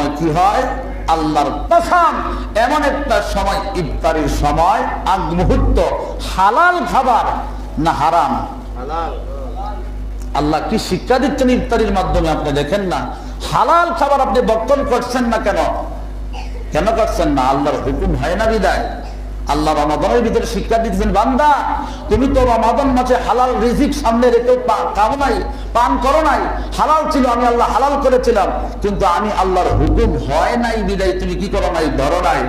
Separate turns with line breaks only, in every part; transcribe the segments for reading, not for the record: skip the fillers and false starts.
সময় কি হয়? আল্লাহর কসম, এমন একটা সময় ইফতারির সময় আগ মুহূর্ত হালাল খাবার না হারাম? আল্লাহ কি শিক্ষা দিচ্ছেন ইফতারির মাধ্যমে? আপনি দেখেন না, হালাল খাবার আপনি বর্জন করছেন না কেন? কেন করছেন না? আল্লাহর হুকুম হয় না বিদায়। আল্লাহ রমাদানের ভিতরে শিক্ষা দিচ্ছেন, বান্দা তুমি তো রমাদান মাসে হালাল রিজিক সামনে রেখে খাও নাই, পান করো নাই। হালাল ছিল, আমি আল্লাহ হালাল করেছিলাম, কিন্তু আমি আল্লাহর হুকুম হয় নাই বিদায় তুমি কি করো নাই? ধরো নাই।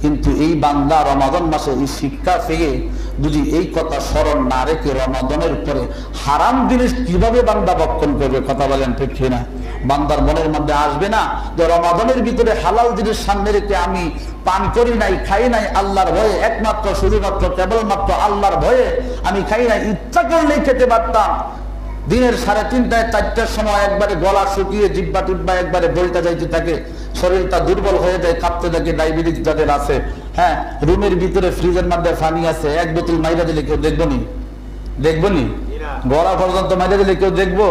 কিন্তু এই বান্দা রমাদান মাসে এই শিক্ষা পেয়ে বুঝি এই কথা স্মরণ না রেখে রমাদানের পরে হারাম জিনিস কিভাবে বান্দা ভক্ষণ করবে? কথা বলেন ঠিক কিনা? বান্দার মনের মধ্যে আসবে না যে রমাদানের ভিতরে হালাল জিনিস সামনে রেখে আমি পান করি নাই, খাই নাই আল্লাহর ভয়ে, একমাত্র শুধুমাত্র কেবলমাত্র আল্লাহর ভয়ে আমি খাই নাই, ইচ্ছা করলেই খেতে পারতাম। দিনের 3:30 4টার সময় একবারে গলা শুকিয়ে জিব্বা টিব্বা একবারে বলতে যাইতে থাকে, শরীরটা দুর্বল হয়ে যায়, কাঁপতে থাকে, ডায়াবেটিস যাদের আছে। হ্যাঁ, রুমের ভিতরে ফ্রিজের মধ্যে পানি আছে, এক বোতল মাইরা দিলে কেউ দেখবো নি? দেখবো নি? গলা পর্যন্ত মাইরা দিলে কেউ দেখবো?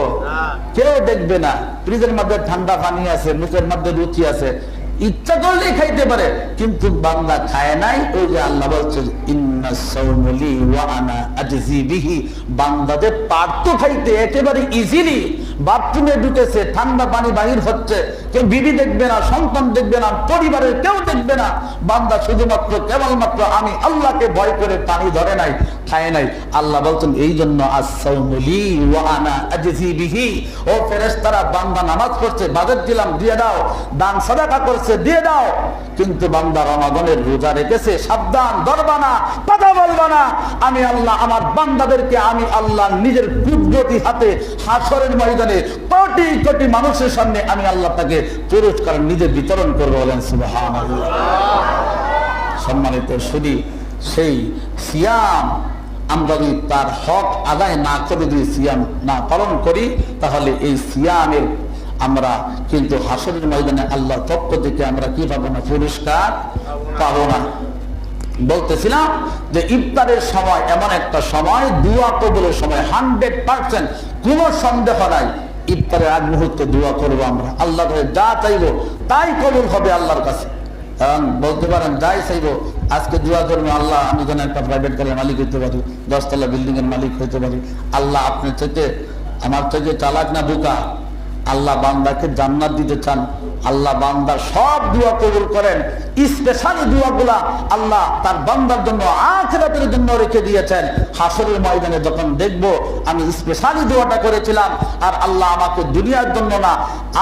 কেউ দেখবে না। ফ্রিজের মধ্যে ঠান্ডা পানি আছে, মুখের মধ্যে রুচি আছে, ইচ্ছা করলেই খাইতে পারে, কিন্তু বান্দা খায় নাই। ওই যে আল্লাহ বলছেন ইন্নাস সাওমু লি ওয়া আনা আজজি বিহি, বান্দাদের পারতো খাইতে একেবারে ইজিলি। বাথরুমে ঢুকেছে, ঠান্ডা পানি বাহির হচ্ছে, কেউ বিবি দেখবে না, সন্তান দেখবে না, পরিবারের কেউ দেখবে না, বান্দা শুধুমাত্র কেবলমাত্র আমি আল্লাহকে ভয় করে পানি ধরে নাই, খায় নাই। আল্লাহ বলছেন এই জন্য আস-সাওমু লি ওয়া আনা আজজি বিহি। ও ফেরেশতারা, বান্দা নামাজ পড়ছে, বাজার দিলাম দিয়ে দাও, দান সাদাকা করছে দিয়ে দাও, কিন্তু বান্দা রমাদানের রোজা রেখেছে, সাবধান, ধরবা না, কথা বলবা না। আমি আল্লাহ আমার বান্দাদেরকে আমি আল্লাহ নিজের কুদরতি হাতে হাসরের ময়দানে কোটি কোটি মানুষের সামনে আমি আল্লাহ তাকে পুরস্কার নিজে বিতরণ করবো। বলেন সুবহানাল্লাহ। সম্মানিত শুধু সেই সিয়াম আমরা যদি তার হক আদায় না করে যদি সিয়াম না পালন করি, তাহলে এই সিয়ামের আমরা কিন্তু হাসরের ময়দানে আল্লাহর পক্ষ থেকে আমরা কি পাবো না? পুরস্কার পাবো না। বলতেছিলাম যে ইফতারের সময় এমন একটা সময়, দোয়া কবুলের সময় 100%, কোনো সন্দেহ নাই। ইফতারের আগ মুহূর্তে দোয়া করবো আমরা, আল্লাহ যা চাইবো তাই কবুল হবে আল্লাহর কাছে। কারণ বলতে পারেন যাই চাইবো, আজকে দোয়া করবো আল্লাহ আমি যেন একটা প্রাইভেট কারের মালিক হইতে পারি, 10 তলা বিল্ডিং এর মালিক হইতে পারি। আল্লাহ আপনার থেকে আমার থেকে চালাক না বোকা? আল্লাহ বান্দাকে জান্নাত দিতে চান, আল্লাহ বান্দার সব দোয়া কবুল করেন। স্পেশালি দোয়াগুলা আল্লাহ তার বান্দার জন্য আখিরাতের জন্য রেখে দিয়েছেন। হাসরের ময়দানে যখন দেখবো আমি স্পেশালি দোয়াটা করেছিলাম আর আল্লাহ আমাকে দুনিয়ার জন্য না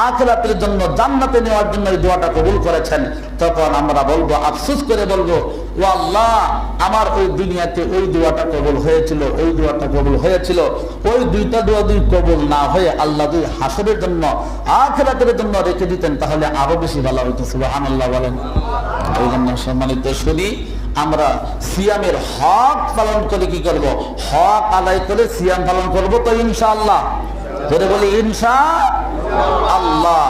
আখিরাতের জন্য জান্নাতে নেওয়ার জন্য এই দোয়াটা কবুল করেছেন, তখন আমরা বলবো, আফসোস করে বলবো, ও আল্লাহ আমার ওই দুনিয়াতে ওই দোয়াটা কবুল হয়েছিল, ওই দোয়াটা কবুল হয়েছিল, ওই দুইটা দোয়া দুই কবুল না হয়ে আল্লাহ দুই হাসরের জন্য আখিরাতের জন্য রেখে দিতেন, তাহলে আরো বেশি ভালো হইতো। সুবহানাল্লাহ বলেন। এই জন্য সম্মানিত শুনি, আমরা সিয়ামের হক পালন করে কি করব? হক আদায় করে সিয়াম পালন করব তো ইনশাআল্লাহ। ধরে বলি ইনশাআল্লাহ।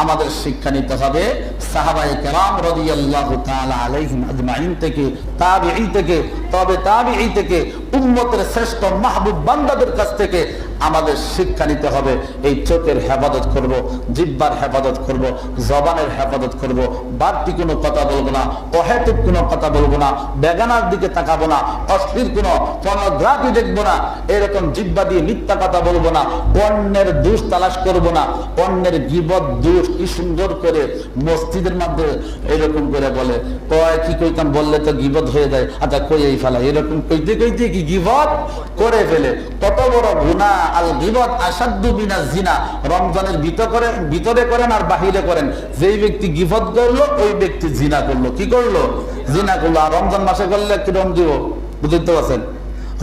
আমাদের শিক্ষা নিতে হবে সাহাবায়ে কেরাম রাদিয়াল্লাহু তাআলা আলাইহিম আজমাইন থেকে, তাবিঈ থেকে, তবে তাবিঈ থেকে, উম্মতের শ্রেষ্ঠ মাহবুব বান্দাদের কাছ থেকে আমাদের শিক্ষা নিতে হবে। এই চোখের হেফাজত করব, জিহ্বার হেফাজত করব, জবানের হেফাজত করব, বাড়তি কোনো কথা বলবো না, অহেতুক কোনো কথা বলবো না, বেগানার দিকে তাকাবো না, অশ্লীল কোনো পর্নোগ্রাফি দেখবো না, এরকম জিহ্বা দিয়ে মিথ্যা কথা বলবো না, অন্যের দোষ তালাশ করবো না, অন্যের গীবত দোষ কি সুন্দর করে মসজিদের মধ্যে এরকম করে বলে, কয় কি কইতাম বললে তো গীবত হয়ে যায়, আচ্ছা কইই ফেলা, এরকম কইতে কইতে কি গীবত করে ফেলে। কত বড় গুনাহ! আল গীবত আসাদ্দু মিনাজ জিনা। রমজানের ভিতরে করেন আর বাহিরে করেন, যেই ব্যক্তি গীবত করলো ওই ব্যক্তি জিনা করলো। কি করলো? জিনা করলো। আর রমজান মাসে করলে কিরকম দিব বুঝতে পারছেন?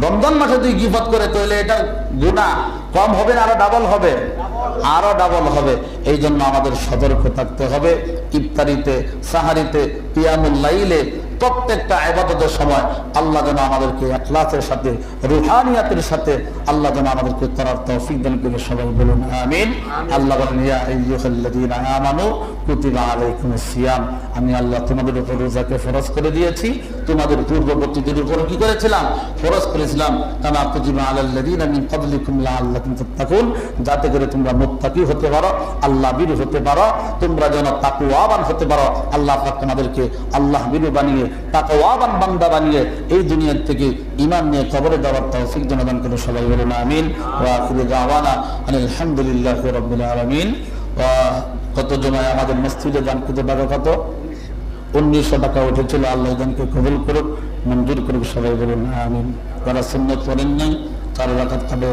রমজান মাসে তুই গীবত করে তাহলে এটা গুনাহ কম হবে না, আরো ডাবল হবে, আরো ডাবল হবে। এই জন্য আমাদের সতর্ক থাকতে হবে। ইফতারিতে, সাহারিতে, কিয়ামুল লাইলে, প্রত্যেকটা ইবাদতের সময় আল্লাহ যেন আমাদেরকে ইখলাসের সাথে, রুহানিয়াতের সাথে আল্লাহ যেন আমাদেরকে করার তৌফিক দান করে। সবাই বলুন আমিন। আল্লাহ বলেন, ইয়া আইয়ুহাল্লাযীনা আমানু কুতিবা আলাইকুমুস সিয়াম, আমি আল্লাহ তোমাদের উপর রোজাকে ফরজ করে দিয়েছি, তোমাদের পূর্ববর্তীদের উপর কি করেছিলাম, ফরজ করেছিলাম, কামা কুতিবা আলাল্লাযীনা মিন ক্বাবলিকুম লাআল্লাকুম তাত্তাকুন, যাতে করে তোমরা মুত্তাকি হতে পারো, আল্লাহ ভীরু হতে পারো, তোমরা যেন তাকওয়াবান হতে পারো। আল্লাহ পাক তোমাদেরকে আল্লাহ ভীরু বানিয়ে, তাকওয়াবান বান্দা বানিয়ে এই দুনিয়ার থেকে ঈমান নিয়ে কবরে যাওয়ার তৌফিক যেন দান করে। সবাই বলুন আমিন। ওয়া আখিরু দাওয়ানা আলহামদুলিল্লাহি রাব্বিল আলামিন। কত জমায় আমাদের মসজিদে দান করতে পারো, কত 1900 টাকা উঠেছিল। আল্লাহ দানকে কবুল করুক, মঞ্জুর করুক। সবাই বলুন আমিন। যারা সুন্নাত পড়েন নাই তারা রাকাত কাটে